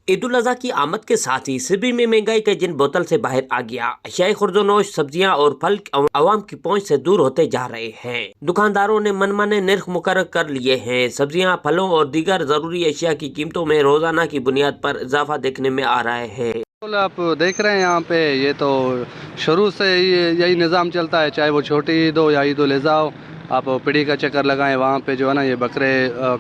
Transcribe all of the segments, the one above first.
عید الاضحیٰ کی آمد کے ساتھ ہی سبی میں مہنگائی کا جن بوتل سے باہر آ گیا۔ اشیاء خرد و نوش، سبزیاں اور پھل عوام کی پہنچ سے دور ہوتے جا رہے ہیں۔ دکانداروں نے من مانے نرخ مقرر کر لیے ہیں۔ سبزیاں، پھلوں اور دیگر ضروری اشیاء کی قیمتوں میں روزانہ کی بنیاد پر اضافہ دیکھنے میں آ رہا ہے۔ آپ دیکھ رہے ہیں یہاں پہ یہ تو شروع سے یہی نظام چلتا ہے، چاہے وہ چھوٹی عید ہو یا عید الاضحیٰ ہو۔ آپ پڑی کا چکر لگائیں، وہاں پہ جو ہے نا یہ بکرے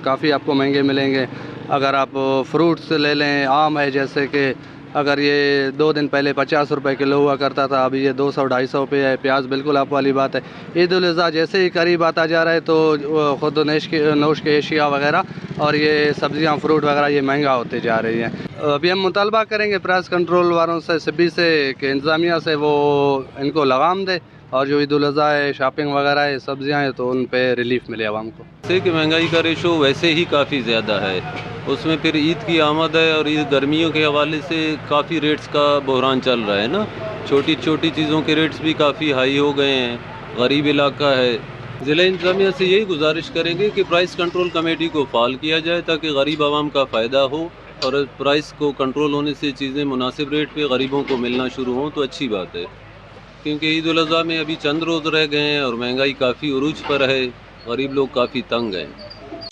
کافی آپ کو مہنگے ملیں گے۔ اگر آپ فروٹس لے لیں، آم ہے جیسے کہ اگر یہ 2 دن پہلے 50 روپے کلو ہوا کرتا تھا، ابھی یہ 200-250 پہ ہے۔ پیاز بالکل آپ والی بات ہے۔ عید الاضحیٰ جیسے ہی قریب آتا جا رہا ہے تو خود نوش کے اشیاء وغیرہ اور یہ سبزیاں، فروٹ وغیرہ یہ مہنگا ہوتے جا رہی ہیں۔ ابھی ہم مطالبہ کریں گے پرائس کنٹرول والوں سے، سبی سے، کہ انتظامیہ سے وہ ان کو لگام دے، اور جو عید الاضحیٰ ہے، شاپنگ وغیرہ ہے، سبزیاں ہیں، تو ان پہ ریلیف ملے عوام کو۔ جیسے کہ مہنگائی کا ریشو ویسے ہی کافی زیادہ ہے، اس میں پھر عید کی آمد ہے اور عید گرمیوں کے حوالے سے کافی ریٹس کا بحران چل رہا ہے نا۔ چھوٹی چھوٹی چیزوں کے ریٹس بھی کافی ہائی ہو گئے ہیں، غریب علاقہ ہے۔ ضلع انتظامیہ سے یہی گزارش کریں گے کہ پرائس کنٹرول کمیٹی کو فعال کیا جائے تاکہ غریب عوام کا فائدہ ہو، اور پرائس کو کنٹرول ہونے سے چیزیں مناسب ریٹ پہ غریبوں کو ملنا شروع ہوں تو اچھی بات ہے، کیونکہ عید الاضحیٰ میں ابھی چند روز رہ گئے ہیں اور مہنگائی کافی عروج پر ہے، غریب لوگ کافی تنگ ہیں۔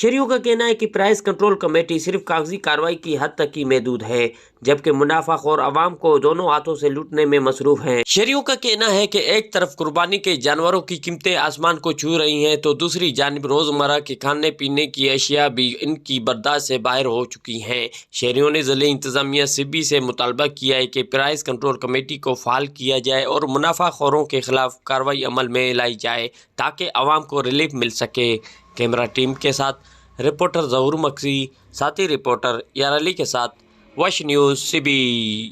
شہریوں کا کہنا ہے کہ پرائس کنٹرول کمیٹی صرف کاغذی کارروائی کی حد تک ہی محدود ہے، جبکہ منافع خور عوام کو دونوں ہاتھوں سے لوٹنے میں مصروف ہیں۔ شہریوں کا کہنا ہے کہ ایک طرف قربانی کے جانوروں کی قیمتیں آسمان کو چھو رہی ہیں تو دوسری جانب روزمرہ کے کھانے پینے کی اشیاء بھی ان کی برداشت سے باہر ہو چکی ہیں۔ شہریوں نے ضلع انتظامیہ سبی سے مطالبہ کیا ہے کہ پرائس کنٹرول کمیٹی کو فعال کیا جائے اور منافع خوروں کے خلاف کارروائی عمل میں لائی جائے تاکہ عوام کو ریلیف مل سکے۔ کیمرہ ٹیم کے ساتھ رپورٹر ظہور مکسی، ساتھی رپورٹر یار علی کے ساتھ وش نیوز سبی۔